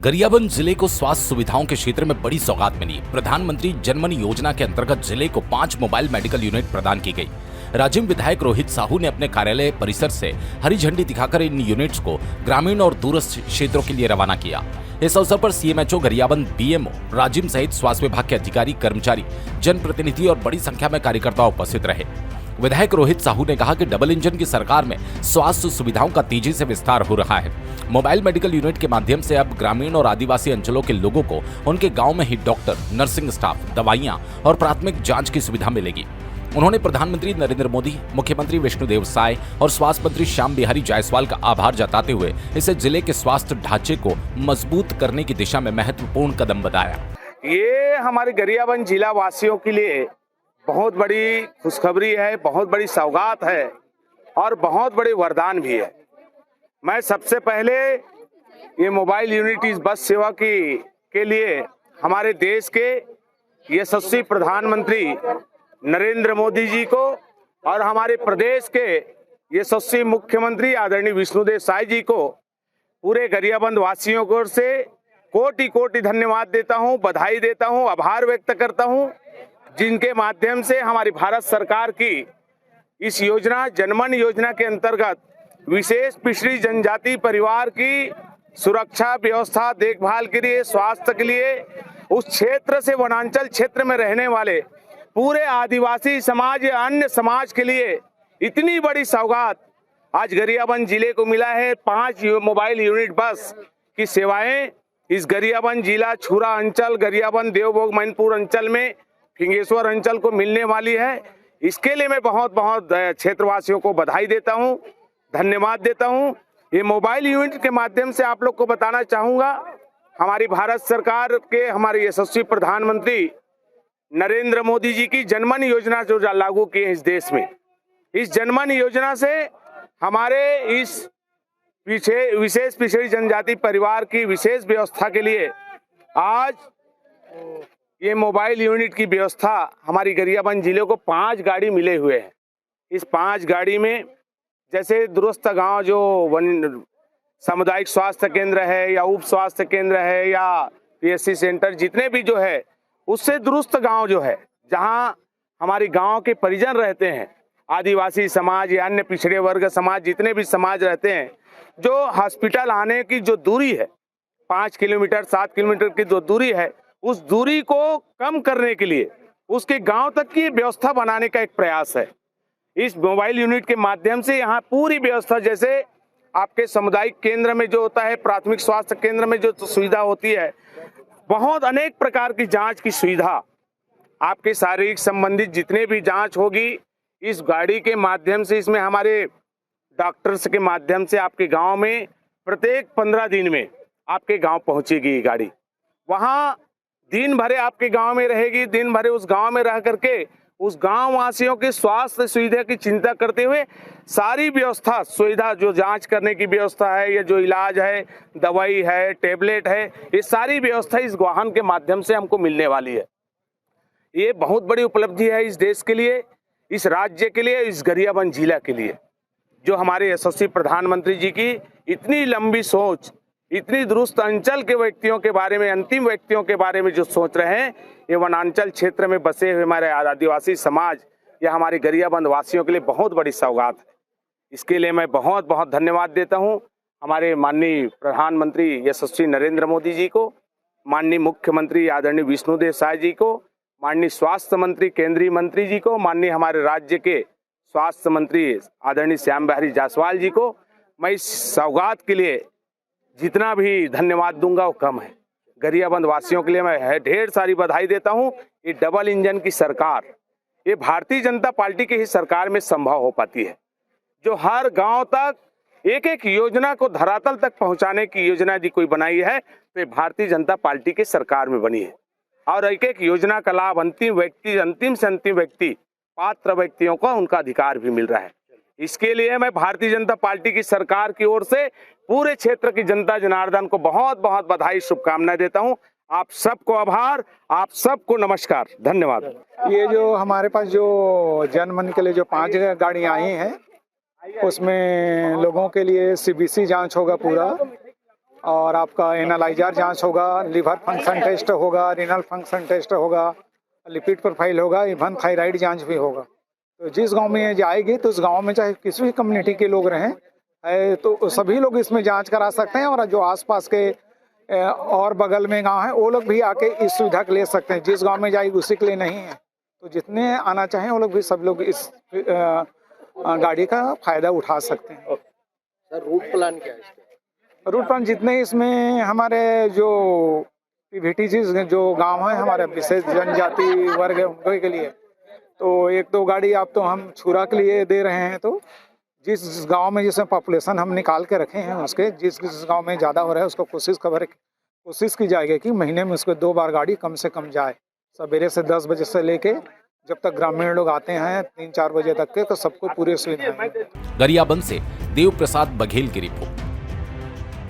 गरियाबंद जिले को स्वास्थ्य सुविधाओं के क्षेत्र में बड़ी सौगात मिली। प्रधानमंत्री जनमन योजना के अंतर्गत जिले को 5 मोबाइल मेडिकल यूनिट प्रदान की गई। राजिम विधायक रोहित साहू ने अपने कार्यालय परिसर से हरी झंडी दिखाकर इन यूनिट्स को ग्रामीण और दूरस्थ क्षेत्रों के लिए रवाना किया। इस अवसर पर सीएमएचओ गरियाबंद बीएमओ राजिम सहित स्वास्थ्य विभाग के अधिकारी, कर्मचारी, जनप्रतिनिधि और बड़ी संख्या में कार्यकर्ता उपस्थित रहे। विधायक रोहित साहू ने कहा कि डबल इंजन की सरकार में स्वास्थ्य सुविधाओं का तेजी से विस्तार हो रहा है। मोबाइल मेडिकल यूनिट के माध्यम से अब ग्रामीण और आदिवासी अंचलों के लोगों को उनके गांव में ही डॉक्टर, नर्सिंग स्टाफ, दवाइयां और प्राथमिक जांच की सुविधा मिलेगी। उन्होंने प्रधानमंत्री नरेंद्र मोदी, मुख्यमंत्री विष्णुदेव साय और स्वास्थ्य मंत्री श्याम बिहारी जायसवाल का आभार जताते हुए इसे जिले के स्वास्थ्य ढांचे को मजबूत करने की दिशा में महत्वपूर्ण कदम बताया। ये हमारे गरियाबंद जिला वासियों के लिए बहुत बड़ी खुशखबरी है, बहुत बड़ी सौगात है और बहुत बड़े वरदान भी है। मैं सबसे पहले ये मोबाइल यूनिट इस बस सेवा के लिए हमारे देश के यशस्वी प्रधानमंत्री नरेंद्र मोदी जी को और हमारे प्रदेश के यशस्वी मुख्यमंत्री आदरणीय विष्णुदेव साय जी को, पूरे गरियाबंद वासियों को से कोटि कोटि धन्यवाद देता हूँ, बधाई देता हूँ, आभार व्यक्त करता हूँ, जिनके माध्यम से हमारी भारत सरकार की इस योजना जनमन योजना के अंतर्गत विशेष पिछड़ी जनजाति परिवार की सुरक्षा व्यवस्था, देखभाल के लिए, स्वास्थ्य के लिए, उस क्षेत्र से वनांचल क्षेत्र में रहने वाले पूरे आदिवासी समाज या अन्य समाज के लिए इतनी बड़ी सौगात आज गरियाबंद जिले को मिला है। 5 मोबाइल यूनिट बस की सेवाएं इस गरियाबंद जिला, छुरा अंचल, गरियाबंद, देवभोग, मैनपुर अंचल में, फिंगेश्वर अंचल को मिलने वाली है। इसके लिए मैं बहुत बहुत क्षेत्रवासियों को बधाई देता हूं, धन्यवाद देता हूं। ये मोबाइल यूनिट के माध्यम से आप लोग को बताना चाहूंगा, हमारी भारत सरकार के हमारे यशस्वी प्रधानमंत्री नरेंद्र मोदी जी की जनमन योजना जो लागू की है इस देश में, इस जनमन योजना से हमारे इस विशेष पिछड़ी जनजाति परिवार की विशेष व्यवस्था के लिए आज ये मोबाइल यूनिट की व्यवस्था हमारी गरियाबंद जिले को 5 गाड़ी मिले हुए हैं। इस 5 गाड़ी में जैसे दूरस्थ गांव जो सामुदायिक स्वास्थ्य केंद्र है या उप स्वास्थ्य केंद्र है या पीएससी सेंटर, जितने भी जो है उससे दूरस्थ गांव जो है, जहां हमारी गांव के परिजन रहते हैं, आदिवासी समाज या अन्य पिछड़े वर्ग समाज, जितने भी समाज रहते हैं, जो हॉस्पिटल आने की जो दूरी है 5 किलोमीटर 7 किलोमीटर की जो दूरी है, उस दूरी को कम करने के लिए उसके गांव तक की व्यवस्था बनाने का एक प्रयास है। इस मोबाइल यूनिट के माध्यम से यहाँ पूरी व्यवस्था, जैसे आपके सामुदायिक केंद्र में जो होता है, प्राथमिक स्वास्थ्य केंद्र में जो सुविधा होती है, बहुत अनेक प्रकार की जांच की सुविधा, आपके शारीरिक संबंधित जितने भी जांच होगी इस गाड़ी के माध्यम से, इसमें हमारे डॉक्टर्स के माध्यम से आपके गांव में प्रत्येक 15 दिन में आपके गांव पहुंचेगी ये गाड़ी। वहां दिन भरे आपके गांव में रहेगी, दिन भरे उस गांव में रह करके उस गांव वासियों की स्वास्थ्य सुविधा की चिंता करते हुए सारी व्यवस्था सुविधा, जो जांच करने की व्यवस्था है या जो इलाज है, दवाई है, टेबलेट है, ये सारी व्यवस्था इस वाहन के माध्यम से हमको मिलने वाली है। ये बहुत बड़ी उपलब्धि है इस देश के लिए, इस राज्य के लिए, इस गरियाबंद जिला के लिए, जो हमारे यशस्वी प्रधानमंत्री जी की इतनी लंबी सोच, इतनी दुरुस्त अंचल के व्यक्तियों के बारे में, अंतिम व्यक्तियों के बारे में जो सोच रहे हैं, ये वनांचल क्षेत्र में बसे हुए हमारे आदिवासी समाज या हमारे गरियाबंद वासियों के लिए बहुत बड़ी सौगात है। इसके लिए मैं बहुत बहुत धन्यवाद देता हूँ हमारे माननीय प्रधानमंत्री यशस्वी नरेंद्र मोदी जी को, माननीय मुख्यमंत्री आदरणीय विष्णुदेव साय जी को, माननीय स्वास्थ्य मंत्री केंद्रीय मंत्री जी को, माननीय हमारे राज्य के स्वास्थ्य मंत्री आदरणीय श्याम बिहारी जायसवाल जी को। मैं इस सौगात के लिए जितना भी धन्यवाद दूंगा वो कम है। गरियाबंद वासियों के लिए मैं ढेर सारी बधाई देता हूं। ये डबल इंजन की सरकार, ये भारतीय जनता पार्टी की ही सरकार में संभव हो पाती है, जो हर गांव तक एक एक योजना को धरातल तक पहुंचाने की योजना यदि कोई बनाई है तो ये भारतीय जनता पार्टी की सरकार में बनी है। और एक एक योजना का लाभ अंतिम से अंतिम व्यक्ति, पात्र व्यक्तियों को उनका अधिकार भी मिल रहा है। इसके लिए मैं भारतीय जनता पार्टी की सरकार की ओर से पूरे क्षेत्र की जनता जनार्दन को बहुत बहुत बधाई, शुभकामनाएं देता हूं। आप सबको आभार, आप सबको नमस्कार, धन्यवाद। ये जो हमारे पास जो जनमन के लिए जो 5 गाड़ियां आई हैं, उसमें लोगों के लिए सीबीसी जांच होगा पूरा, और आपका एनालाइजर जांच होगा, लिवर फंक्शन टेस्ट होगा, रीनल फंक्शन टेस्ट होगा, लिपिड प्रोफाइल होगा, इवन थायराइड जांच भी होगा। तो जिस गांव में ये जाएगी तो उस गांव में चाहे किसी भी कम्युनिटी के लोग रहें तो सभी लोग इसमें जांच करा सकते हैं, और जो आसपास के और बगल में गांव है वो लोग भी आके इस सुविधा को ले सकते हैं। जिस गांव में जाएगी उसी के लिए नहीं है, तो जितने आना चाहें वो लोग भी, सब लोग इस गाड़ी का फायदा उठा सकते हैं। सर रूट प्लान क्या है इसका? रूट प्लान जितने इसमें हमारे जो पीवीटी जो गांव है हमारे विशेष जनजाति वर्ग के लिए, तो एक दो गाड़ी आप तो हम छुरा के लिए दे रहे हैं। तो जिस गांव में जैसे पॉपुलेशन हम निकाल के रखे हैं उसके, जिस गांव में ज़्यादा हो रहा है उसको कोशिश की जाएगी कि महीने में उसको 2 बार गाड़ी कम से कम जाए। सवेरे से 10 बजे से लेके जब तक ग्रामीण लोग आते हैं 3-4 बजे तक के, तो सबको पूरी सुविधा है। गरियाबंद से देव प्रसाद बघेल की रिपोर्ट।